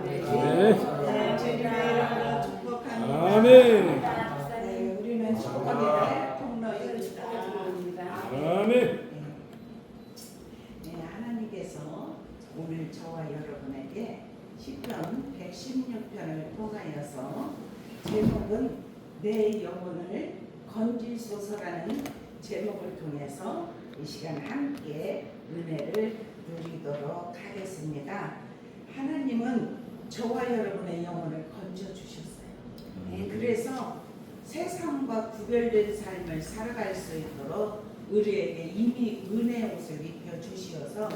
주님의 축복합니다. 아멘. 우리는 축복의 통로입니다. 아멘. 하나님께서 오늘 저와 여러분에게 시편 116편을 통하여서 제목은 내 영혼을 건지소서라는 제목을 통해서 이 시간 함께 은혜를 누리도록 하겠습니다. 하나님은 저와 여러분의 영혼을 건져주셨어요. 그래서 세상과 구별된 삶을 살아갈 수 있도록 우리에게 이미 은혜의 옷을 입혀주시어서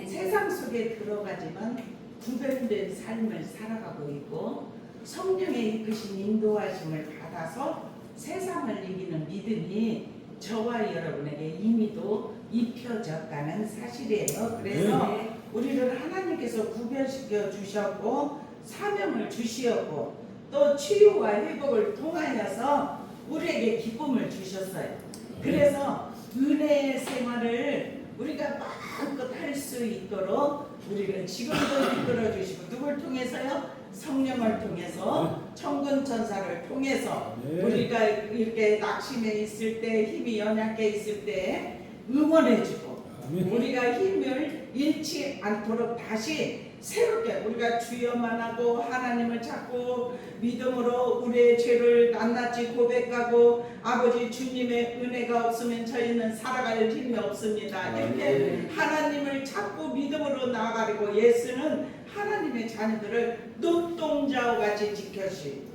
세상 속에 들어가지만 구별된 삶을 살아가고 있고 성령의 이끄신 인도하심을 받아서 세상을 이기는 믿음이 저와 여러분에게 이미도 입혀졌다는 사실이에요. 그래서 우리를 하나님께서 구별시켜 주셨고 사명을 주시었고 또 치유와 회복을 통하여서 우리에게 기쁨을 주셨어요. 그래서 은혜의 생활을 우리가 마음껏 할 수 있도록 우리를 지금도 이끌어 주시고 누굴 통해서요? 성령을 통해서 천군 천사를 통해서 우리가 이렇게 낙심해 있을 때 힘이 연약해 있을 때 응원해주고 우리가 힘을 잃지 않도록 다시 새롭게 우리가 주여만 하고 하나님을 찾고 믿음으로 우리의 죄를 낱낱이 고백하고 아버지 주님의 은혜가 없으면 저희는 살아갈 힘이 없습니다. 이렇게 하나님을 찾고 믿음으로 나아가리고 예수는 하나님의 자녀들을 눈동자와 같이 지켜주시고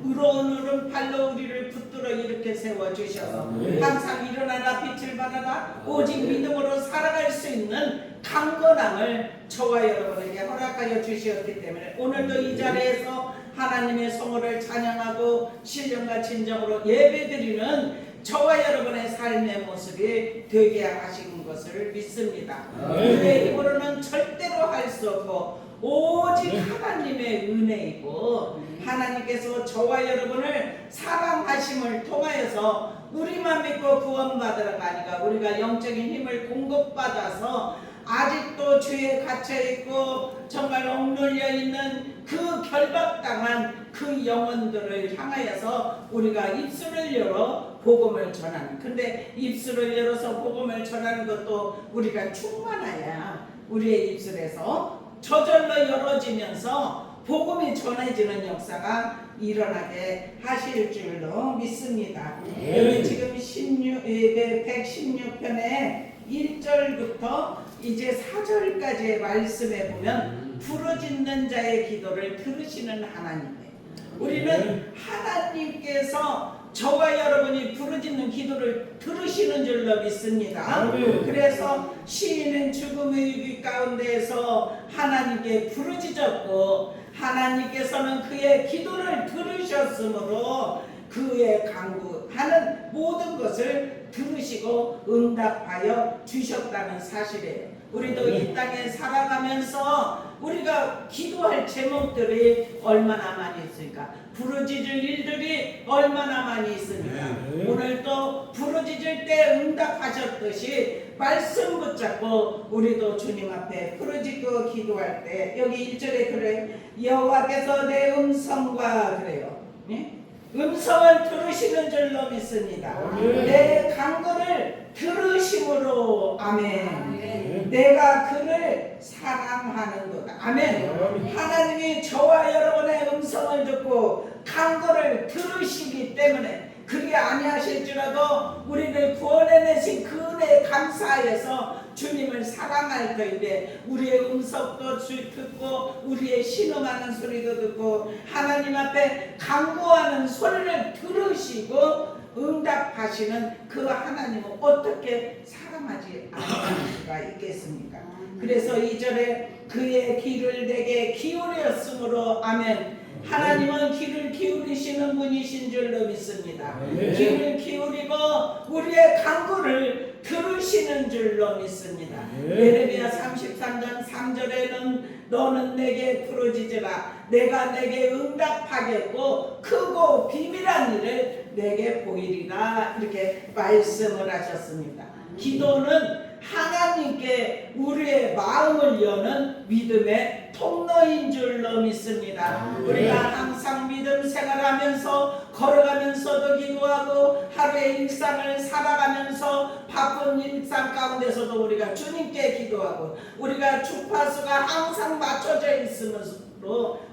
의로운 오른팔로 우리를 붙들어 이렇게 세워주셔서 항상 일어나라 빛을 발하라 오직 믿음으로 살아갈 수 있는 강건함을 저와 여러분에게 허락하여 주시었기 때문에 오늘도 이 자리에서 하나님의 성호를 찬양하고 신령과 진정으로 예배드리는 저와 여러분의 삶의 모습이 되게 하신 것을 믿습니다. 우리의 힘으로는 절대로 할 수 없고 오직 하나님의 은혜이고 하나님께서 저와 여러분을 사랑하심을 통하여서 우리만 믿고 구원받으라가 아니라 우리가 영적인 힘을 공급받아서 아직도 죄에 갇혀있고 정말 억눌려 있는 그 결박당한 그 영혼들을 향하여서 우리가 입술을 열어 복음을 전하는 근데 입술을 열어서 복음을 전하는 것도 우리가 충만해야 우리의 입술에서 저절로 열어지면서 복음이 전해지는 역사가 일어나게 하실 줄로 믿습니다. 여기 지금 116편에 1절부터 이제 4절까지의 말씀에 보면 부르짖는 자의 기도를 들으시는 하나님이에요. 우리는 하나님께서 저와 여러분이 부르짖는 기도를 들으시는 줄로 믿습니다. 그래서 시인은 죽음의 위기 가운데에서 하나님께 부르짖었고 하나님께서는 그의 기도를 들으셨으므로 그의 간구하는 모든 것을 들으시고 응답하여 주셨다는 사실이에요. 우리도 이 땅에 살아가면서 우리가 기도할 제목들이 얼마나 많이 있습니까? 부르짖을 일들이 얼마나 많이 있습니까? 오늘도 부르짖을 때 응답하셨듯이 말씀 붙잡고 우리도 주님 앞에 부르짖고 기도할 때 여기 1절에 그래요. 여호와께서 내 음성과 그래요. 음성을 들으시는 줄로 믿습니다. 내 간구를 들으심으로 아멘. 내가 그를 사랑하는도다. 아멘. 하나님이 저와 여러분의 음성을 듣고 간구를 들으시기 때문에 그게 아니하실지라도 우리를 구원해내신 그 은혜에 감사해서 주님을 사랑할 터인데 우리의 음성도 듣고 우리의 신음하는 소리도 듣고 하나님 앞에 간구하는 소리를 들으시고 응답하시는 그 하나님은 어떻게 사랑하지 않을 수가 있겠습니까? 그래서 2절에 그의 귀를 내게 기울였으므로 아멘. 하나님은 귀를 기울이시는 분이신 줄로 믿습니다. 귀를 기울이고 우리의 간구를 들으시는 줄로 믿습니다. 예레미야 33장 3절에는 너는 내게 부르짖으라 내가 내게 응답하겠고 크고 비밀한 일을 내게 보이리라 이렇게 말씀을 하셨습니다. 기도는 하나님께 우리의 마음을 여는 믿음의 통로인 줄로 믿습니다. 우리가 항상 믿음 생활하면서 걸어가면서도 기도하고 하루의 일상을 살아가면서 바쁜 일상 가운데서도 우리가 주님께 기도하고 우리가 주파수가 항상 맞춰져 있으면서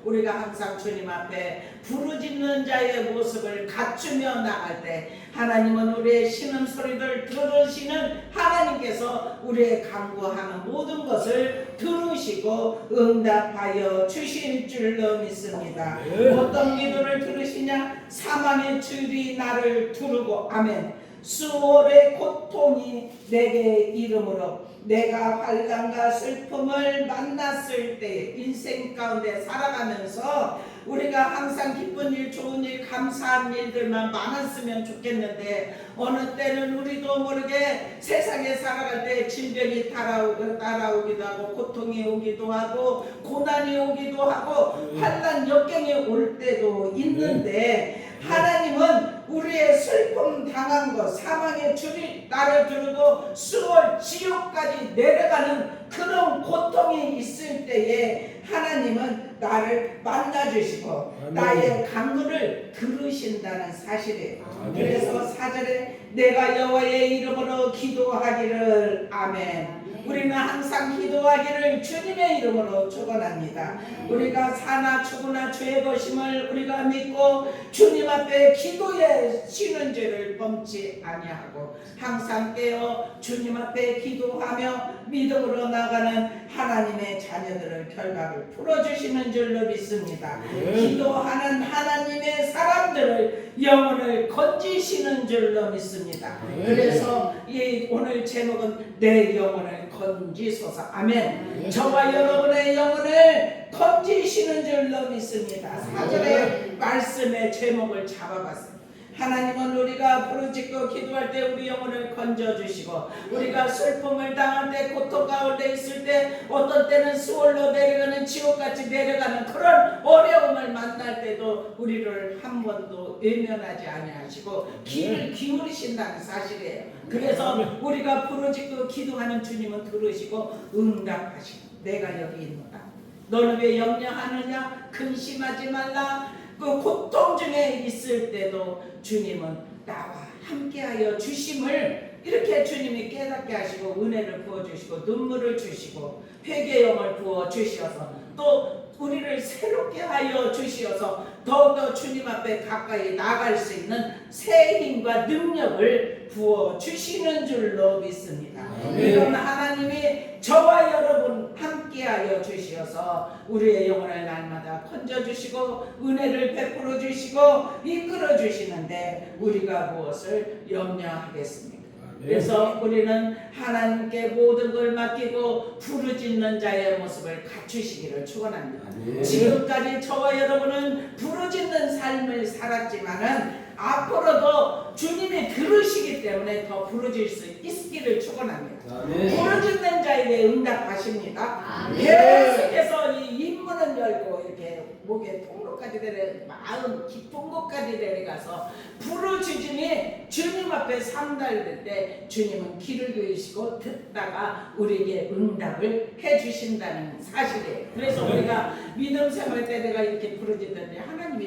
우리가 항상 주님 앞에 부르짖는 자의 모습을 갖추며 나갈 때 하나님은 우리의 신음소리를 들으시는 하나님께서 우리의 간구하는 모든 것을 들으시고 응답하여 주실 줄로 믿습니다. 어떤 기도를 들으시냐? 사망의 줄이 나를 두르고 아멘. 수월의 고통이 내게 이름으로 내가 환난과 슬픔을 만났을 때 인생 가운데 살아가면서 우리가 항상 기쁜 일, 좋은 일, 감사한 일들만 많았으면 좋겠는데 어느 때는 우리도 모르게 세상에 살아갈 때 질병이 따라오기도 하고 고통이 오기도 하고 고난이 오기도 하고 환난 역경이 올 때도 있는데 하나님은 우리의 슬픔 당한 것, 사망의 줄이 나를 두르고 수월 지옥까지 내려가는 그런 고통이 있을 때에 하나님은 나를 만나주시고 나의 간구를 들으신다는 사실이에요. 그래서 4절에 내가 여호와의 이름으로 기도하기를 아멘. 우리는 항상 기도하기를 주님의 이름으로 축원합니다. 우리가 사나 죽으나 죄의 거심을 우리가 믿고 주님 앞에 기도에 쉬는 죄를 범치 아니하고 항상 깨어 주님 앞에 기도하며 믿음으로 나가는 하나님의 자녀들의 결과를 풀어주시는 줄로 믿습니다. 기도하는 하나님의 사람들을 영혼을 건지시는 줄로 믿습니다. 그래서 이 오늘 제목은 내 영혼을 건지소서. 아멘. 저와 여러분의 영혼을 건지시는 줄로 믿습니다. 4절의 말씀의 제목을 잡아봤습니다. 하나님은 우리가 부르짖고 기도할 때 우리 영혼을 건져주시고 우리가 슬픔을 당할 때 고통 가운데 있을 때 어떤 때는 수월로 내려가는 지옥같이 내려가는 그런 어려움을 만날 때도 우리를 한 번도 외면하지 아니하시고 귀를 기울이신다는 사실이에요. 그래서 우리가 부르짖고 기도하는 주님은 들으시고 응답하시고 내가 여기 있노라. 너는 왜 염려하느냐? 근심하지 말라. 그 고통 중에 있을 때도 주님은 나와 함께하여 주심을 이렇게 주님이 깨닫게 하시고 은혜를 부어주시고 눈물을 주시고 회개의 영을 부어주셔서 또 우리를 새롭게 하여 주시어서 더욱더 주님 앞에 가까이 나갈 수 있는 새 힘과 능력을 부어주시는 줄로 믿습니다. 이런 하나님이 저와 여러분 함께하여 주시어서 우리의 영혼을 날마다 건져주시고 은혜를 베풀어 주시고 이끌어 주시는데 우리가 무엇을 염려하겠습니까? 그래서 우리는 하나님께 모든 걸 맡기고 부르짖는 자의 모습을 갖추시기를 축원합니다. 지금까지 저와 여러분은 부르짖는 삶을 살았지만은 앞으로도 주님이 들으시기 때문에 더 부르짖을 수 있기를 축원합니다. 부르짖는 자에게 응답하십니다. 계속해서 이 입문은 열고 이렇게 목에 통로까지 내려 마음 깊은 곳까지 내려가서 부르짖음이 주님 앞에 상달될 때 주님은 귀를 기울이시고 듣다가 우리에게 응답을 해주신다는 사실이에요. 그래서 우리가 믿음 생활 때 내가 이렇게 부르짖는데 하나님이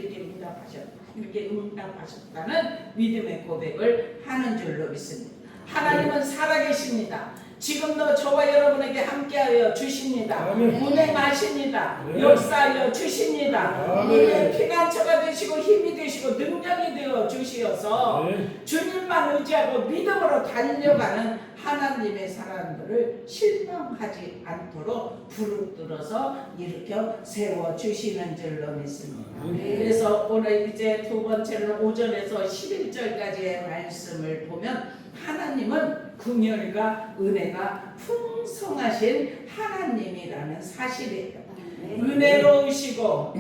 이렇게 응답하셨다는 믿음의 고백을 하는 줄로 믿습니다. 하나님은 살아계십니다. 지금도 저와 여러분에게 함께하여 주십니다. 운행하십니다. 역사하여 주십니다. 우리의 피난처가 되시고 힘이 되시고 능력이 되어 주시어서 주님만 의지하고 믿음으로 달려가는 하나님의 사람들을 실망하지 않도록 부르들어서 일으켜 세워주시는 줄로 믿습니다. 그래서 오늘 이제 두 번째는 5절에서 11절까지의 말씀을 보면 하나님은 긍휼과 은혜가 풍성하신 하나님이라는 사실이에요. 은혜로우시고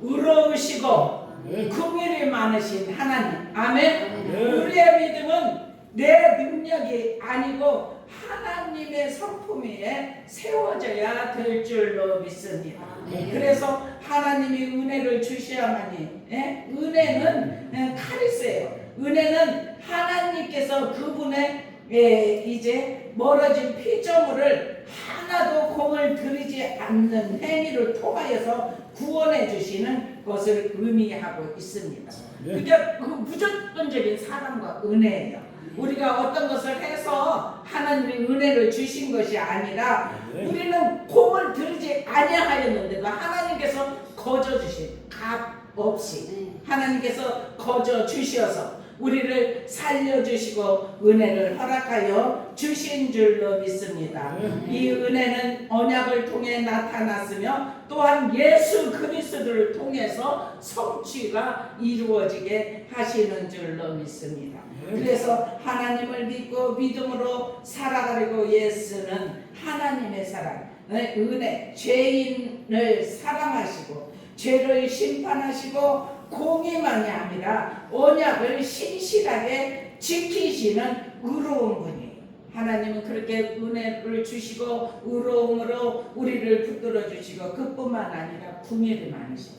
의로우시고 긍휼이 많으신 하나님. 아멘. 우리의 믿음은 내 능력이 아니고 하나님의 성품 위에 세워져야 될 줄로 믿습니다. 그래서 하나님이 은혜를 주셔야만이 은혜는 카리스예요. 은혜는 하나님께서 그분의 이제 멀어진 피조물을 하나도 공을 들이지 않는 행위를 통하여서 구원해 주시는 것을 의미하고 있습니다. 그게 그 무조건적인 사랑과 은혜예요. 우리가 어떤 것을 해서 하나님이 은혜를 주신 것이 아니라 우리는 공을 들이지 아니하였는데도 하나님께서 거저 주신 값 없이 하나님께서 거저 주셔서 우리를 살려주시고 은혜를 허락하여 주신 줄로 믿습니다. 이 은혜는 언약을 통해 나타났으며 또한 예수 그리스도를 통해서 성취가 이루어지게 하시는 줄로 믿습니다. 그래서 하나님을 믿고 믿음으로 살아가려고 예수는 하나님의 사랑, 은혜, 죄인을 사랑하시고 죄를 심판하시고 공의만이 아니라 언약을 신실하게 지키시는 의로운 분이에요. 하나님은 그렇게 은혜를 주시고 의로움으로 우리를 붙들어 주시고 그뿐만 아니라 궁일이 많으시고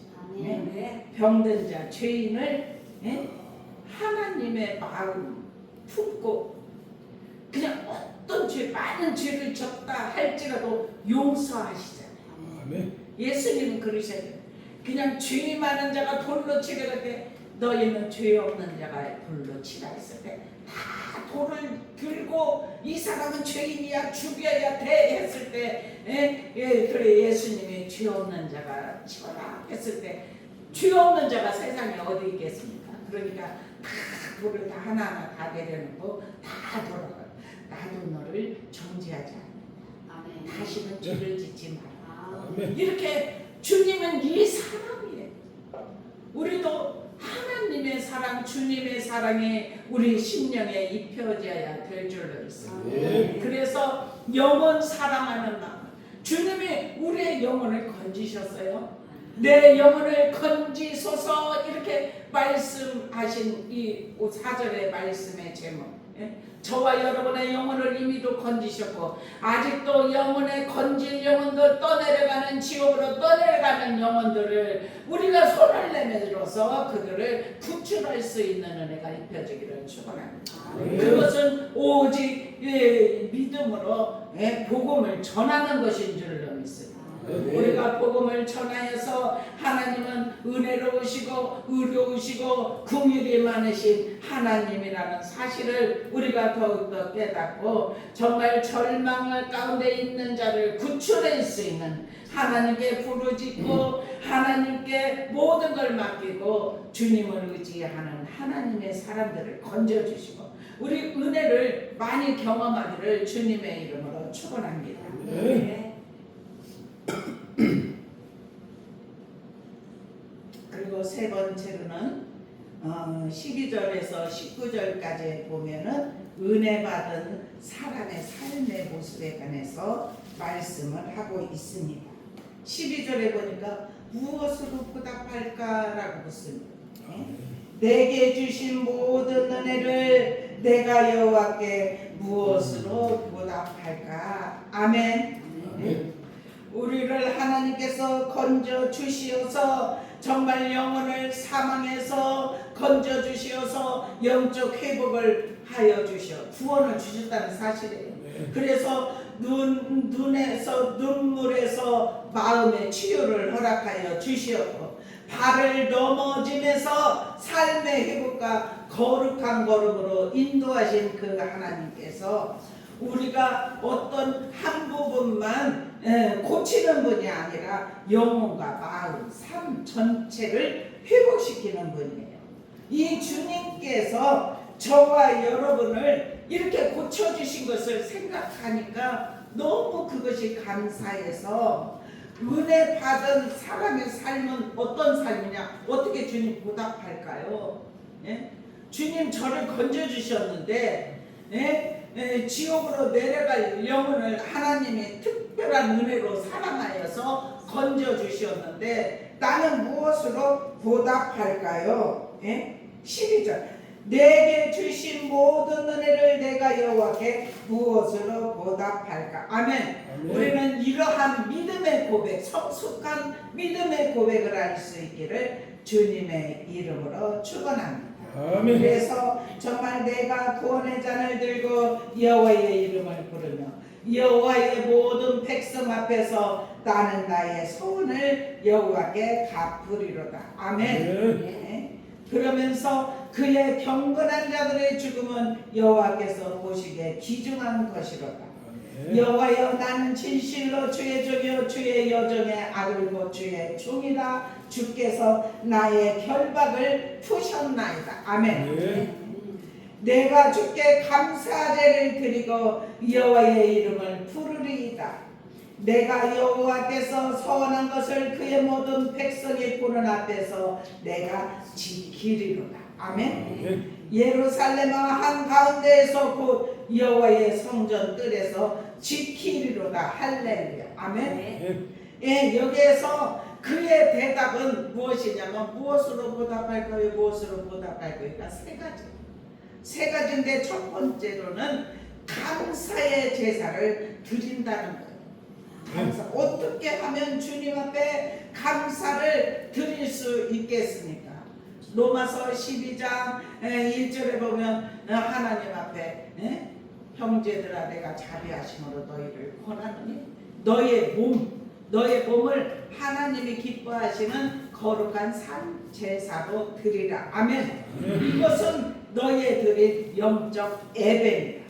병든 자, 죄인을 하나님의 마음 품고 그냥 어떤 죄, 많은 죄를 졌다 할지라도 용서하시잖아요. 예수님은 그러셔요. 그냥 죄 많은 자가 돌로 치려 때 너희는 죄 없는 자가 돌로 치라 했을 때 다 돌을 들고 이 사람은 죄인이야 죽여야 돼 했을 때 그래 예수님이 죄 없는 자가 치워라 했을 때 죄 없는 자가 세상에 어디 있겠습니까? 그러니까 다 돌을 다 하나하나 다 내려놓고 다 돌아가. 나도 너를 정죄하지 않는다. 다시는 죄를 짓지 마라. 이렇게 주님은 이 사랑이에요. 우리도 하나님의 사랑, 주님의 사랑이 우리 심령에 입혀져야 될 줄로 있습니다. 그래서 영혼 사랑하는 마음. 주님이 우리의 영혼을 건지셨어요. 내 영혼을 건지소서 이렇게 말씀하신 이 4절의 말씀의 제목. 저와 여러분의 영혼을 이미도 건지셨고 아직도 영혼에 건질 영혼들 떠내려가는 지옥으로 떠내려가는 영혼들을 우리가 손을 내밀어서 그들을 구출할 수 있는 은혜가 입혀지기를 축원합니다. 그것은 오직 믿음으로 복음을 전하는 것인 줄로 믿습니다. 우리가 복음을 전하여서 하나님은 은혜로우시고 의로우시고 긍휼이 많으신 하나님이라는 사실을 우리가 더욱더 깨닫고 정말 절망 가운데 있는 자를 구출할 수 있는 하나님께 부르짖고 하나님께 모든 걸 맡기고 주님을 의지하는 하나님의 사람들을 건져주시고 우리 은혜를 많이 경험하기를 주님의 이름으로 축원합니다. 그리고 세 번째로는 12절에서 19절까지 보면은 은혜 받은 사람의 삶의 모습에 관해서 말씀을 하고 있습니다. 12절에 보니까 무엇으로 보답할까라고 묻습니다. 내게 주신 모든 은혜를 내가 여호와께 무엇으로 보답할까? 아멘. 우리를 하나님께서 건져 주시어서 정말 영혼을 사망에서 건져 주시어서 영적 회복을 하여 주셔 구원을 주셨다는 사실이에요. 그래서 눈에서 눈물에서 마음의 치유를 허락하여 주시었고 발을 넘어짐에서 삶의 회복과 거룩한 걸음으로 인도하신 그 하나님께서 우리가 어떤 한 부분만 고치는 분이 아니라 영혼과 마음, 삶 전체를 회복시키는 분이에요. 이 주님께서 저와 여러분을 이렇게 고쳐주신 것을 생각하니까 너무 그것이 감사해서 은혜 받은 사람의 삶은 어떤 삶이냐? 어떻게 주님 보답할까요? 주님 저를 건져주셨는데 지옥으로 내려갈 영혼을 하나님이 특별한 은혜로 사랑하여서 건져주셨는데 나는 무엇으로 보답할까요? 12절 내게 주신 모든 은혜를 내가 여호와께 무엇으로 보답할까? 아멘. 우리는 이러한 믿음의 고백, 성숙한 믿음의 고백을 할 수 있기를 주님의 이름으로 축원합니다. 아멘. 그래서 정말 내가 구원의 잔을 들고 여호와의 이름을 부르며 여호와의 모든 백성 앞에서 나는 나의 소원을 여호와께 갚으리로다. 아멘. 네. 그러면서 그의 경건한 자들의 죽음은 여호와께서 보시기에 귀중한 것이로다. 여호와여 나는 진실로 주의 종이요 주의 여종의 아들고 주의 종이라. 주께서 나의 결박을 푸셨나이다. 아멘. 내가 주께 감사제를 드리고 여호와의 이름을 부르리이다. 내가 여호와께서 서원한 것을 그의 모든 백성이 보는 앞에서 내가 지키리로다. 아멘. 예루살렘 한가운데에서 곧 여호와의 성전 뜰에서 지키리로다. 할렐루야. 아멘. 예, 여기에서 그의 대답은 무엇이냐면 무엇으로 보답할까요? 무엇으로 보답할까요? 그러니까 세 가지인데 첫 번째로는 감사의 제사를 드린다는 거예요. 감사. 어떻게 하면 주님 앞에 감사를 드릴 수 있겠습니까? 로마서 12장 1절에 보면 하나님 앞에 형제들아 내가 자비하심으로 너희를 권하노니 너의 몸을 하나님이 기뻐하시는 거룩한 산 제사로 드리라. 아멘. 이것은 너희의 드릴 영적 예배입니다.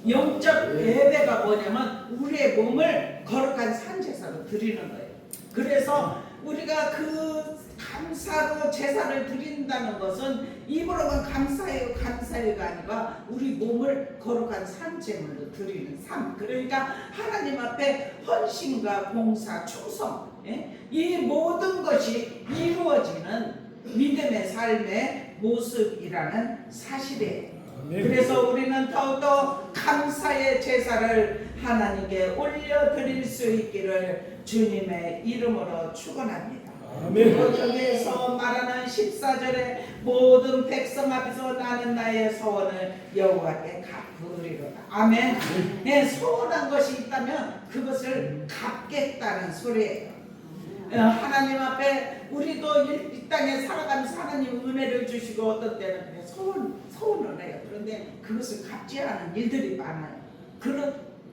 영적 예배가 뭐냐면 우리의 몸을 거룩한 산 제사로 드리는 거예요. 그래서 우리가 그 감사로 제사를 드린다는 것은 입으로만 감사해요가 아니라 우리 몸을 거룩한 산제물로 드리는 삶. 그러니까 하나님 앞에 헌신과 봉사, 충성, 이 모든 것이 이루어지는 믿음의 삶의 모습이라는 사실이에요. 그래서 우리는 더욱더 감사의 제사를 하나님께 올려드릴 수 있기를 주님의 이름으로 축원합니다. 그리고 여기에서 말하는 14절에 모든 백성 앞에서 나는 나의 소원을 여호와께 갚으리로다. 아멘. 네, 소원한 것이 있다면 그것을 갚겠다는 소리예요. 하나님 앞에 우리도 이 땅에 살아가면서 하나님 은혜를 주시고 어떤 때는 소원을 해요. 그런데 그것을 갚지 않은 일들이 많아요.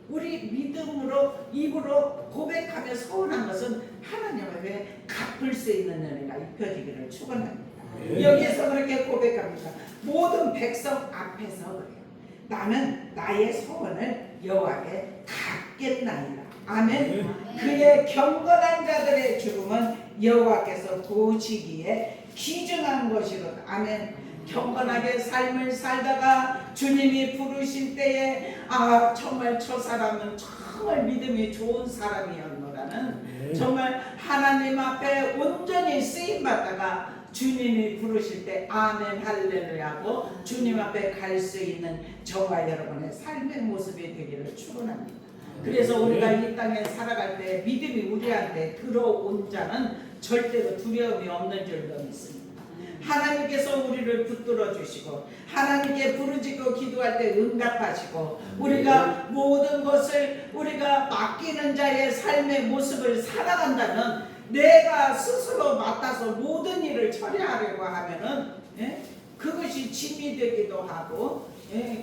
우리 믿음으로 입으로 고백하며 소원한 것은 하나님 앞에 갚을 수 있는 은혜가 입혀지기를 축원합니다. 여기에서 그렇게 고백합니다. 모든 백성 앞에서 그래요. 나는 나의 소원을 여호와께 갚겠나이다. 아멘. 그의 경건한 자들의 죽음은 여호와께서 보시기에 귀중한 것이로다. 아멘. 경건하게 삶을 살다가 주님이 부르실 때에 정말 저 사람은 정말 믿음이 좋은 사람이었노라는 정말 하나님 앞에 온전히 쓰임받다가 주님이 부르실 때 아멘 할렐루야 하고 주님 앞에 갈 수 있는 저와 여러분의 삶의 모습이 되기를 축원합니다. 그래서 우리가 이 땅에 살아갈 때 믿음이 우리한테 들어온 자는 절대로 두려움이 없는 줄로 믿습니다. 하나님께서 우리를 붙들어 주시고 하나님께 부르짖고 기도할 때 응답하시고 우리가 모든 것을 우리가 맡기는 자의 삶의 모습을 살아간다면 내가 스스로 맡아서 모든 일을 처리하려고 하면은 그것이 짐이 되기도 하고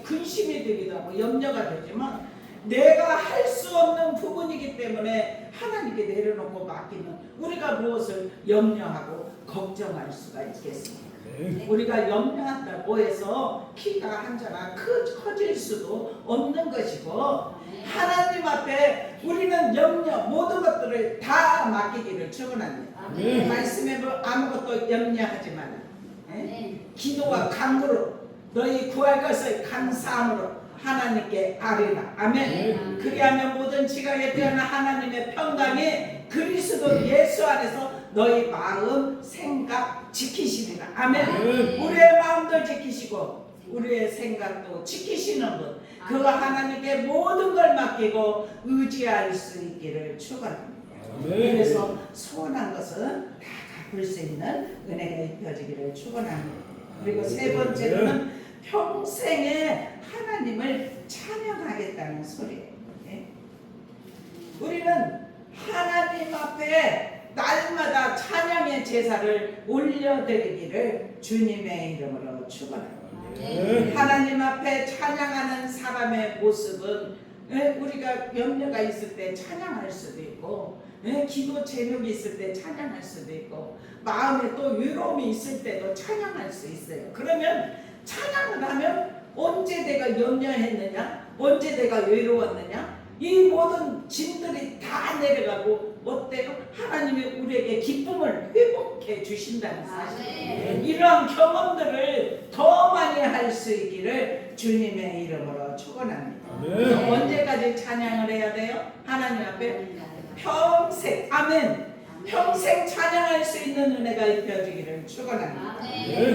근심이 되기도 하고 염려가 되지만 내가 할 수 없는 부분이기 때문에 하나님께 내려놓고 맡기면 우리가 무엇을 염려하고 걱정할 수가 있겠습니까? 우리가 염려한다고 해서 키가 한자가 커질 수도 없는 것이고 하나님 앞에 우리는 모든 것들을 다 맡기기를 축원합니다. 말씀에 아무것도 염려하지 말라. 기도와 간구로 너희 구할 것을 감사함으로 하나님께 아뢰라. 아멘. 그리하면 모든 지각에 태어난 하나님의 평강이 그리스도 예수 안에서 너희 마음 생각 지키시리라. 아멘. 우리의 마음도 지키시고 우리의 생각도 지키시는 분 그 하나님께 모든 걸 맡기고 의지할 수 있기를 축원합니다. 그래서 소원한 것은 다 갚을 수 있는 은혜가 입혀지기를 축원합니다. 그리고 세 번째로는 평생에 하나님을 찬양하겠다는 소리예요. 우리는 하나님 앞에 날마다 찬양의 제사를 올려드리기를 주님의 이름으로 축원합니다. 아멘. 하나님 앞에 찬양하는 사람의 모습은 우리가 염려가 있을 때 찬양할 수도 있고, 기도 제목이 있을 때 찬양할 수도 있고, 마음에 또 외로움이 있을 때도 찬양할 수 있어요. 그러면 찬양을 하면 언제 내가 염려했느냐, 언제 내가 외로웠느냐, 이 모든 짐들이 다 내려가고 어때요? 하나님이 우리에게 기쁨을 회복해 주신다는 사실. 이러한 경험들을 더 많이 할 수 있기를 주님의 이름으로 축원합니다. 아멘. 언제까지 찬양을 해야 돼요? 하나님 앞에 평생, 아멘. 평생 찬양할 수 있는 은혜가 입혀지기를 축원합니다.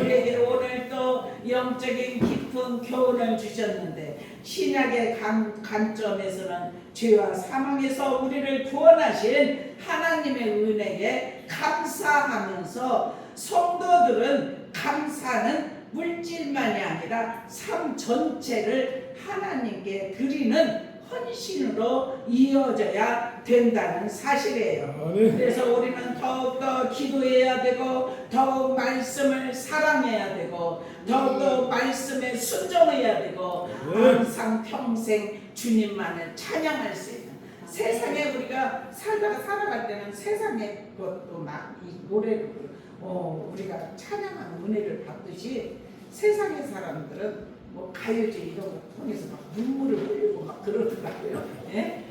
우리에게 오늘 또 영적인 깊은 교훈을 주셨는데, 신약의 관점에서는 죄와 사망에서 우리를 구원하신 하나님의 은혜에 감사하면서 성도들은 감사는 물질만이 아니라 삶 전체를 하나님께 드리는 헌신으로 이어져야 된다는 사실이에요. 아멘. 그래서 우리는 더욱더 기도해야 되고, 더욱 말씀을 사랑해야 되고, 더욱더 말씀에 순종해야 되고, 항상 평생 주님만을 찬양할 수 있는, 세상에 우리가 살아갈 때는 세상의 것도 막 이 노래를 우리가 찬양하는 은혜를 받듯이, 세상의 사람들은 뭐 가요제 이런 거 통해서 막 눈물을 흘리고 막 그러더라고요. 예?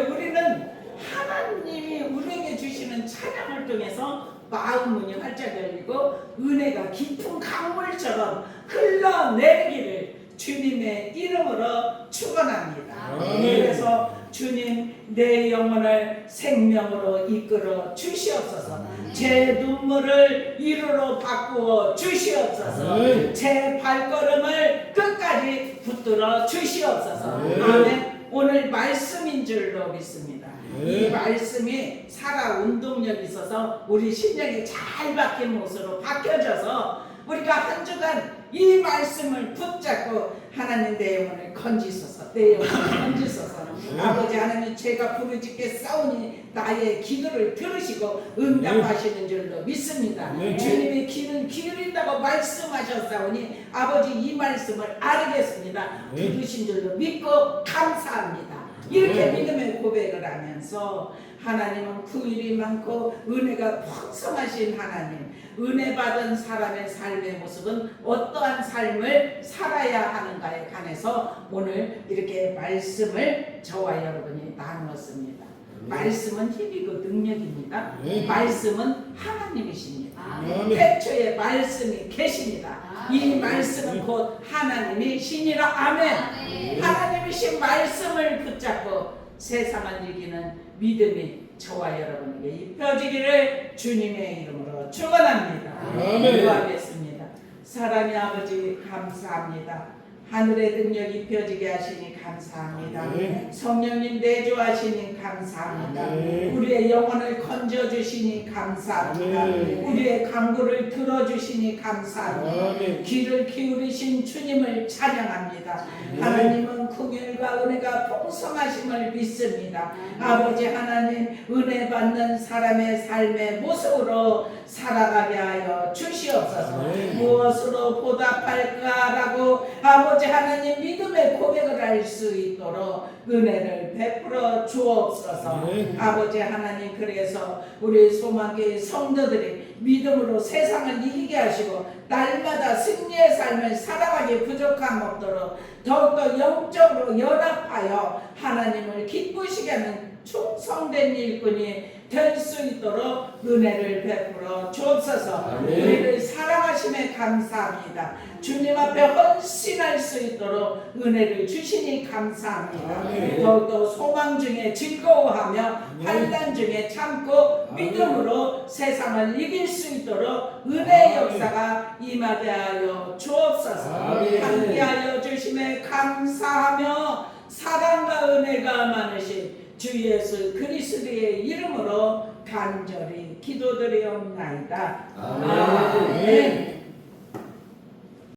우리는 하나님이 우리에게 주시는 찬양을 통해서 마음 문이 활짝 열리고 은혜가 깊은 강물처럼 흘러내리기를 주님의 이름으로 축원합니다. 아멘. 그래서 주님, 내 영혼을 생명으로 이끌어 주시옵소서. 제 눈물을 이루로 바꾸어 주시옵소서. 아멘. 제 발걸음을 끝까지 붙들어 주시옵소서. 아멘. 아멘. 오늘 말씀인 줄로 믿습니다. 이 아멘. 말씀이 살아 운동력이 있어서 우리 심령이 잘 바뀐 모습으로 바뀌어져서 우리가 한 주간 이 말씀을 붙잡고, 하나님 내 영혼을 건지소서, 내 영혼을 건지소서. 아버지 하나님, 제가 부르짖게 싸우니 나의 기도를 들으시고 응답하시는 줄로 믿습니다. 주님의 귀는 기울인다고 말씀하셨사오니 아버지 이 말씀을 알겠습니다. 들으신 줄로 믿고 감사합니다. 이렇게 믿음의 고백을 하면서, 하나님은 긍휼이 많고 은혜가 풍성하신 하나님, 은혜 받은 사람의 삶의 모습은 어떠한 삶을 살아야 하는가에 관해서 오늘 이렇게 말씀을 저와 여러분이 나누었습니다. 말씀은 힘이고 능력입니다. 말씀은 하나님이십니다. 태초에 말씀이 계십니다. 이 말씀은 곧 하나님이시니라. 아멘. 하나님이신 말씀을 붙잡고 세상을 이기는 믿음이 저와 여러분에게 입혀지기를 주님의 이름으로 축원합니다. 기도하겠습니다. 사랑의 아버지, 감사합니다. 하늘의 능력 입혀지게 하시니 감사합니다. 성령님 내주하시니 감사합니다. 우리의 영혼을 건져주시니 감사합니다. 우리의 간구를 들어주시니 감사합니다. 귀를 기울이신 주님을 찬양합니다. 하나님은 긍휼과 은혜가 풍성하심을 믿습니다. 아버지 하나님, 은혜 받는 사람의 삶의 모습으로 살아가게 하여 주시옵소서. 무엇으로 보답할까라고 아버지 하나님 믿음의 고백을 할 수 있도록 은혜를 베풀어 주옵소서. 아버지 하나님, 그래서 우리 소망교회 성도들이 믿음으로 세상을 이기게 하시고 날마다 승리의 삶을 살아가기 부족함 없도록 더욱더 영적으로 연합하여 하나님을 기쁘시게 하는 충성된 일꾼이 될 수 있도록 은혜를 베풀어 주옵소서. 우리를 사랑하심에 감사합니다. 주님 앞에 헌신할 수 있도록 은혜를 주시니 감사합니다. 더욱더 소망 중에 즐거워하며 환난 중에 참고 믿음으로 세상을 이길 수 있도록 은혜의 역사가 임하게 하여 주옵소서. 함께하여 주심에 감사하며 사랑과 은혜가 많으신 주 예수 그리스도의 이름으로 간절히 기도드리옵나이다. 아멘.